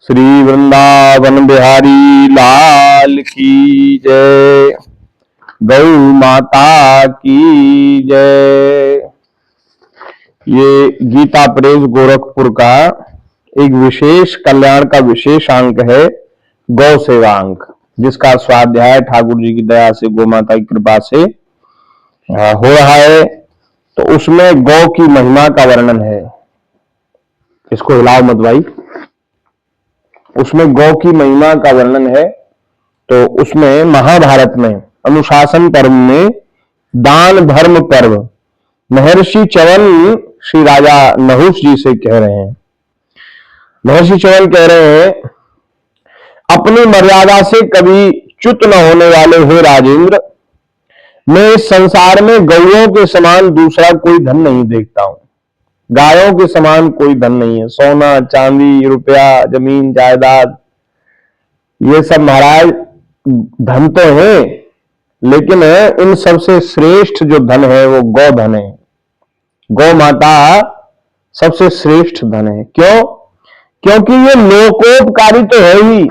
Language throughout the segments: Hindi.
श्री वृंदावन बिहारी लाल की जय। गौ माता की जय। ये गीता प्रेस गोरखपुर का एक विशेष कल्याण का विशेष अंक है, गौ सेवा अंक, जिसका स्वाध्याय ठाकुर जी की दया से, गौ माता की कृपा से हो रहा है। तो उसमें गौ की महिमा का वर्णन है। इसको हिलाओ मत भाई। उसमें गौ की महिमा का वर्णन है। तो उसमें महाभारत में अनुशासन पर्व में दान धर्म पर्व महर्षि च्यवन श्री राजा नहुष जी से कह रहे हैं। महर्षि च्यवन कह रहे हैं, अपनी मर्यादा से कभी च्युत न होने वाले हे राजेंद्र, मैं इस संसार में गौओं के समान दूसरा कोई धन नहीं देखता हूं। गायों के समान कोई धन नहीं है। सोना चांदी रुपया जमीन जायदाद ये सब महाराज धन तो है, लेकिन इन सबसे श्रेष्ठ जो धन है वो गौ धन है। गौ माता सबसे श्रेष्ठ धन है। क्यों? क्योंकि ये लोकोपकारी तो है ही।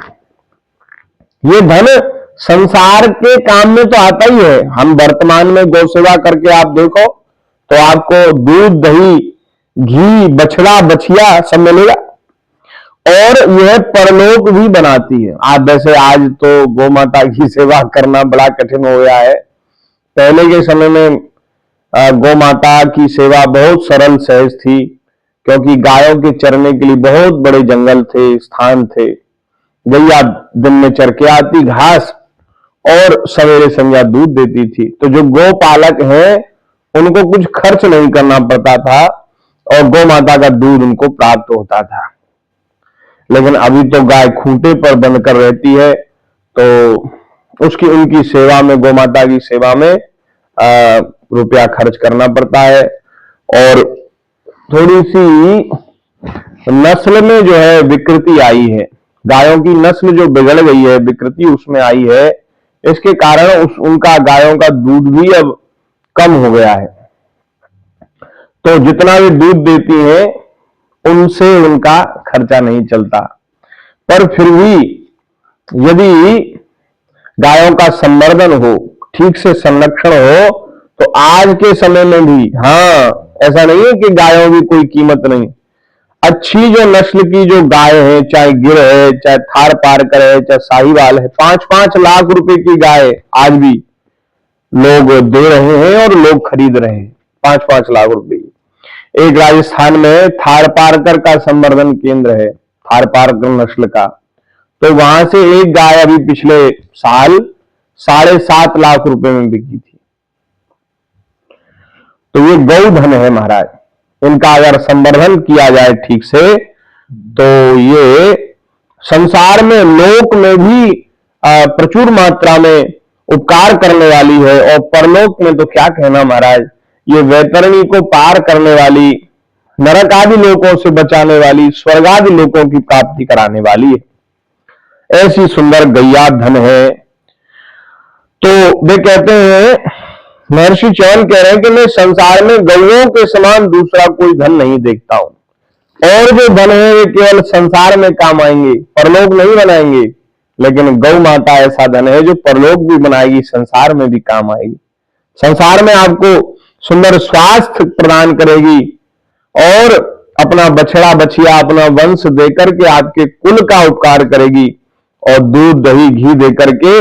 ये धन संसार के काम में तो आता ही है। हम वर्तमान में गौ सेवा करके आप देखो तो आपको दूध दही घी बछड़ा बछिया सब मिलेगा, और यह परलोक भी बनाती है। आप वैसे आज तो गौ माता की सेवा करना बड़ा कठिन हो गया है। पहले के समय में गौ माता की सेवा बहुत सरल सहज थी, क्योंकि गायों के चरने के लिए बहुत बड़े जंगल थे, स्थान थे। गैया दिन में चर के आती घास और सवेरे संध्या दूध देती थी। तो जो गौ पालक हैं उनको कुछ खर्च नहीं करना पड़ता था और गौ माता का दूध उनको प्राप्त होता था। लेकिन अभी तो गाय खूंटे पर बंध कर रहती है, तो उनकी सेवा में, गौ माता की सेवा में रुपया खर्च करना पड़ता है। और थोड़ी सी नस्ल में जो है विकृति आई है, गायों की नस्ल जो बिगड़ गई है, विकृति उसमें आई है। इसके कारण उनका गायों का दूध भी अब कम हो गया है। तो जितना भी दूध देती हैं उनसे उनका खर्चा नहीं चलता। पर फिर भी यदि गायों का संवर्धन हो, ठीक से संरक्षण हो, तो आज के समय में भी, ऐसा नहीं है कि गायों की कोई कीमत नहीं। अच्छी जो नस्ल की जो गाय है, चाहे गिर है, चाहे थार पारकर है, चाहे साहिवाल है, 5-5 लाख रुपए की गाय आज भी लोग दे रहे हैं और लोग खरीद रहे हैं। 5-5 लाख रुपए। एक राजस्थान में थार पारकर का संवर्धन केंद्र है, थार पारकर नस्ल का। तो वहां से एक गाय अभी पिछले साल 7.5 लाख रुपए में बिकी थी। तो ये गौ धन है महाराज। इनका अगर संवर्धन किया जाए ठीक से, तो ये संसार में, लोक में भी प्रचुर मात्रा में उपकार करने वाली है। और परलोक में तो क्या कहना महाराज, ये वैतरणी को पार करने वाली, नरक आदि लोकों से बचाने वाली, स्वर्ग आदि लोकों की प्राप्ति कराने वाली है। ऐसी सुंदर गैया धन है। तो वे कहते हैं, महर्षि च्यवन कह रहे हैं कि मैं संसार में गौओं के समान दूसरा कोई धन नहीं देखता हूं। और जो धन है वे केवल संसार में काम आएंगे, परलोक नहीं बनाएंगे। लेकिन गौ माता ऐसा धन है जो परलोक भी बनाएगी, संसार में भी काम आएगी। संसार में आपको सुंदर स्वास्थ्य प्रदान करेगी और अपना बछड़ा बछिया, अपना वंश देकर के आपके कुल का उपकार करेगी, और दूध दही घी देकर के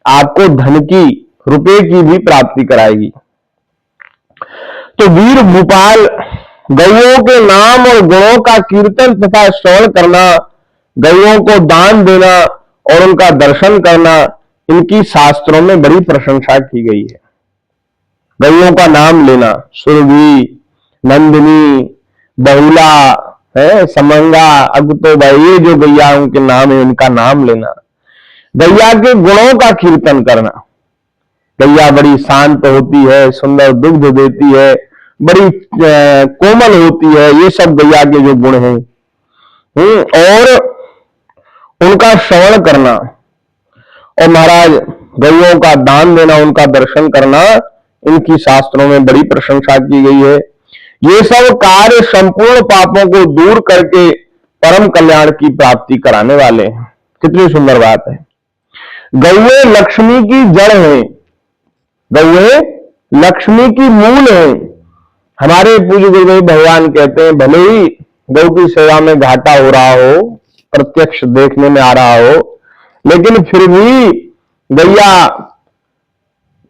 आपको धन की, रुपए की भी प्राप्ति कराएगी। तो वीर भूपाल, गौओं के नाम और गुणों का कीर्तन तथा श्रवण करना, गौओं को दान देना और उनका दर्शन करना, इनकी शास्त्रों में बड़ी प्रशंसा की गई है। गौओं का नाम लेना, सुरभि, नंदिनी, बहुला है, समंगा, अगुतोबा, ये जो गैया उनके नाम है, उनका नाम लेना। गैया के गुणों का कीर्तन करना। गैया बड़ी शांत होती है, सुंदर दुग्ध देती है, बड़ी कोमल होती है, ये सब गैया के जो गुण हैं। और उनका श्रवण करना, और महाराज गौओं का दान देना, उनका दर्शन करना, इनकी शास्त्रों में बड़ी प्रशंसा की गई है। ये सब कार्य संपूर्ण पापों को दूर करके परम कल्याण की प्राप्ति कराने वाले हैं। कितनी सुंदर बात है। गौएं लक्ष्मी की जड़ है, गौएं लक्ष्मी की मूल है। हमारे पूज्य गुरुदेव भगवान कहते हैं, भले ही गौ की सेवा में घाटा हो रहा हो, प्रत्यक्ष देखने में आ रहा हो, लेकिन फिर भी गैया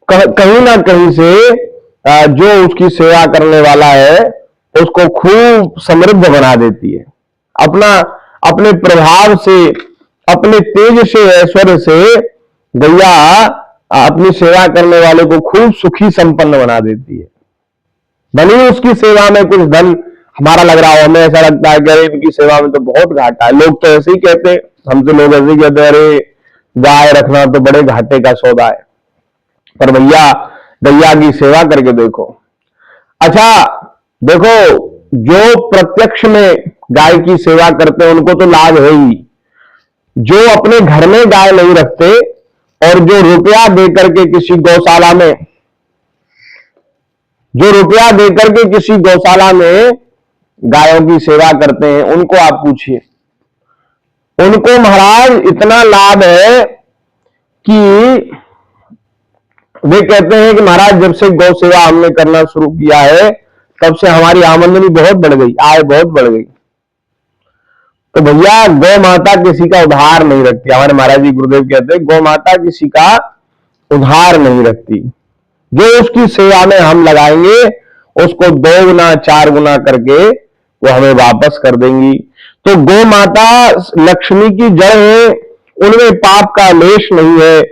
कहीं ना कहीं से जो उसकी सेवा करने वाला है उसको खूब समृद्ध बना देती है। अपने प्रभाव से, अपने तेज से, ऐश्वर्य से गैया अपनी सेवा करने वाले को खूब सुखी संपन्न बना देती है। भले ही उसकी सेवा में कुछ धन हमारा लग रहा हो, हमें ऐसा लगता है कि अरे इनकी सेवा में तो बहुत घाटा है। लोग तो ऐसे ही कहते हैं, हमसे लोग ऐसे ही कहते हैं, अरे गाय रखना तो बड़े घाटे का सौदा है। पर भैया गैया की सेवा करके देखो। अच्छा देखो, जो प्रत्यक्ष में गाय की सेवा करते हैं उनको तो लाभ है ही। जो अपने घर में गाय नहीं रखते और जो रुपया देकर के किसी गौशाला में, जो रुपया देकर के किसी गौशाला में गायों की सेवा करते हैं, उनको आप पूछिए, उनको महाराज इतना लाभ है कि वे कहते हैं कि महाराज जब से गौ सेवा हमने करना शुरू किया है तब से हमारी आमदनी बहुत बढ़ गई, आय बहुत बढ़ गई। तो भैया गौ माता किसी का उधार नहीं रखती। हमारे महाराज जी गुरुदेव कहते हैं, गौ माता किसी का उधार नहीं रखती। जो उसकी सेवा में हम लगाएंगे उसको 2 गुना 4 गुना करके वो हमें वापस कर देंगी। तो गौ माता लक्ष्मी की जड़ है, उनमें पाप का लेश नहीं है।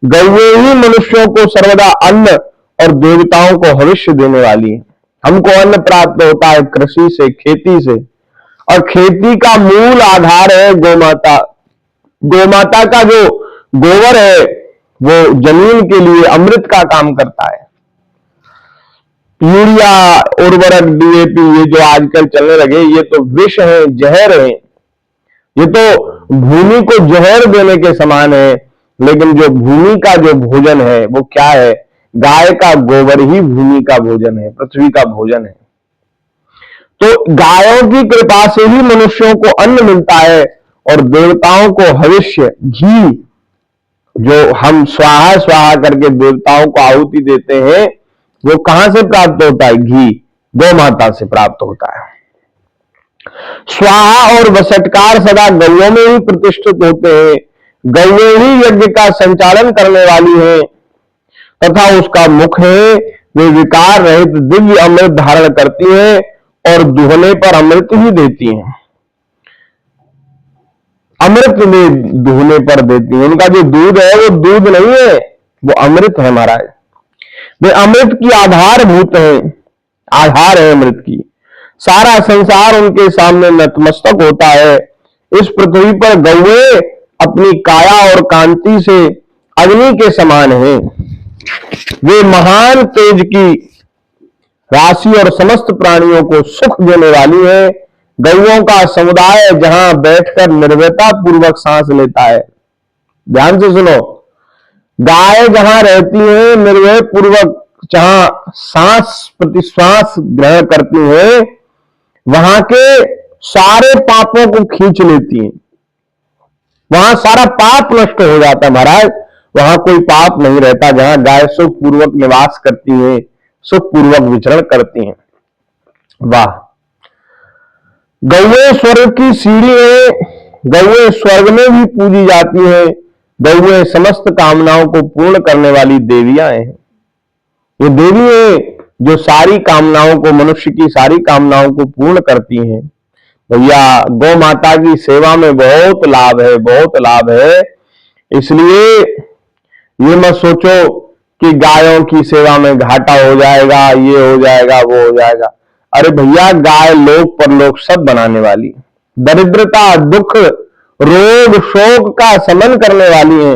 गौएं ही मनुष्यों को सर्वदा अन्न और देवताओं को भविष्य देने वाली है। हमको अन्न प्राप्त होता है कृषि से, खेती से, और खेती का मूल आधार है गौमाता। गौमाता का जो गोबर है वो जमीन के लिए अमृत का काम करता है। यूरिया, उर्वरक, डीएपी ये जो आजकल चलने लगे, ये तो विष है, जहर है। ये तो भूमि को जहर देने के समान है। लेकिन जो भूमि का जो भोजन है वो क्या है? गाय का गोबर ही भूमि का भोजन है, पृथ्वी का भोजन है। तो गायों की कृपा से ही मनुष्यों को अन्न मिलता है और देवताओं को हविष्य, घी, जो हम स्वाहा स्वाहा करके देवताओं को आहुति देते हैं, वो कहां से प्राप्त होता है? घी गौ माता से प्राप्त होता है। स्वाहा और वसटकार सदा गौओं में ही प्रतिष्ठित होते हैं। गौएं ही यज्ञ का संचालन करने वाली है तथा उसका मुख है। वे विकार रहित दिव्य अमृत धारण करती हैं और दुहने पर अमृत ही देती हैं। अमृत में दुहने पर देती हैं। उनका जो दूध है वो दूध नहीं है, वो अमृत है महाराज। वे अमृत की आधारभूत है, आधार है अमृत की। सारा संसार उनके सामने नतमस्तक होता है। इस पृथ्वी पर गौएं अपनी काया और कांति से अग्नि के समान है। वे महान तेज की राशि और समस्त प्राणियों को सुख देने वाली है। गौओं का समुदाय जहां बैठकर निर्भयता पूर्वक सांस लेता है, ध्यान से सुनो, गाय जहां रहती है निर्भय पूर्वक, जहां सांस प्रतिश्वास ग्रहण करती है, वहां के सारे पापों को खींच लेती हैं। वहां सारा पाप नष्ट हो जाता है महाराज। वहां कोई पाप नहीं रहता जहां गाय सुख पूर्वक निवास करती है, सुख पूर्वक विचरण करती हैं। वाह! गौएं स्वर्ग की सीढ़ी है। गौएं स्वर्ग में भी पूजी जाती है। गौएं समस्त कामनाओं को पूर्ण करने वाली देवियां हैं। ये देवी है जो सारी कामनाओं को, मनुष्य की सारी कामनाओं को पूर्ण करती हैं। भैया गौ माता की सेवा में बहुत लाभ है, बहुत लाभ है। इसलिए ये मत सोचो कि गायों की सेवा में घाटा हो जाएगा, ये हो जाएगा, वो हो जाएगा। अरे भैया गाय लोक परलोक सब बनाने वाली, दरिद्रता, दुख, रोग, शोक का शमन करने वाली है।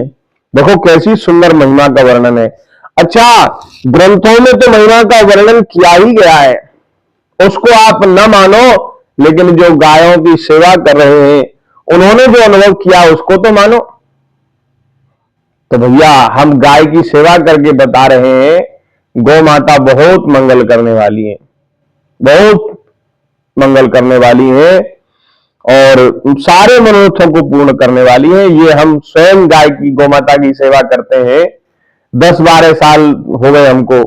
देखो कैसी सुंदर महिमा का वर्णन है। अच्छा, ग्रंथों में तो महिमा का वर्णन किया ही गया है, उसको आप न मानो, लेकिन जो गायों की सेवा कर रहे हैं उन्होंने जो अनुभव किया उसको तो मानो। तो भैया हम गाय की सेवा करके बता रहे हैं, गौ माता बहुत मंगल करने वाली है, बहुत मंगल करने वाली है। और सारे मनोरथों को पूर्ण करने वाली है। ये हम स्वयं गाय की, गौ माता की सेवा करते हैं। 10-12 साल हो गए हमको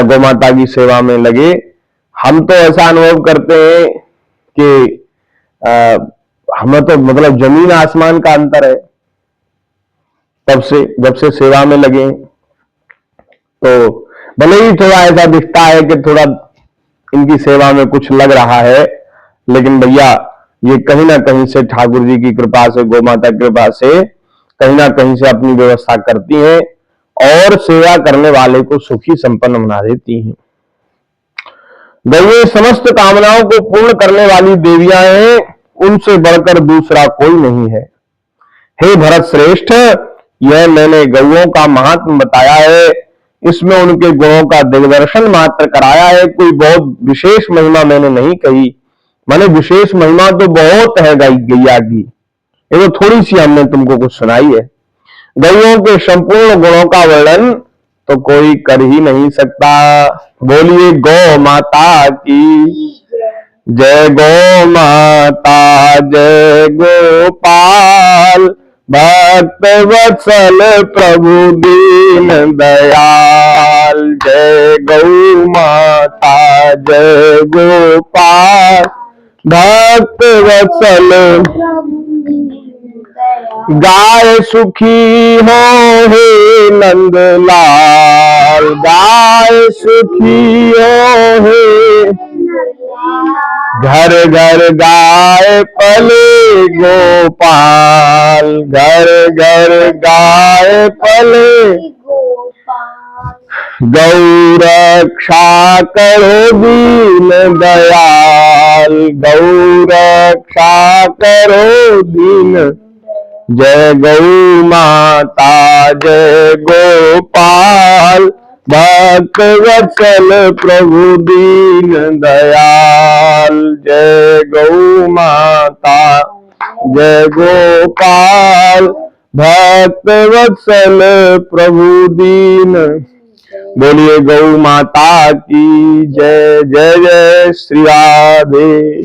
गौ माता की सेवा में लगे। हम तो ऐसा अनुभव करते हैं कि हमें तो मतलब जमीन आसमान का अंतर है। तब से जब से सेवा में लगे, तो भले ही थोड़ा ऐसा दिखता है कि थोड़ा इनकी सेवा में कुछ लग रहा है, लेकिन भैया ये कहीं ना कहीं से ठाकुर जी की कृपा से, गौ माता की कृपा से कहीं ना कहीं से अपनी व्यवस्था करती हैं और सेवा करने वाले को सुखी संपन्न बना देती हैं। गौएं समस्त कामनाओं को पूर्ण करने वाली देवियां हैं, उनसे बढ़कर दूसरा कोई नहीं है। हे भरत श्रेष्ठ, यह मैंने गौओं का महात्म बताया है, इसमें उनके गुणों का दिग्दर्शन मात्र कराया है। कोई बहुत विशेष महिमा मैंने नहीं कही। मैंने विशेष महिमा तो बहुत है गैया की, ये तो थोड़ी सी हमने तुमको कुछ सुनाई है। गौओं के संपूर्ण गुणों का वर्णन तो कोई कर ही नहीं सकता। बोलिए गौ माता की जय, गौ माता जय गोपाल, भक्त वत्सल प्रभु दीन दयाल। जय गौ माता जय गोपाल, भक्त वत्सल गाय सुखी हो हे नंदलाल, गाय सुखी हो हे। घर घर गाय पले गोपाल, घर घर गाय पले गौ रक्षा करो दीन दयाल, गौ रक्षा करो दीन। जय गौ माता जय गोपाल, भक्त वत्सल प्रभु दीन दयाल। जय गौ माता जय गोपाल, भक्त वत्सल प्रभु दीन। बोलिए गौ माता की जय। जय जय श्री राधे।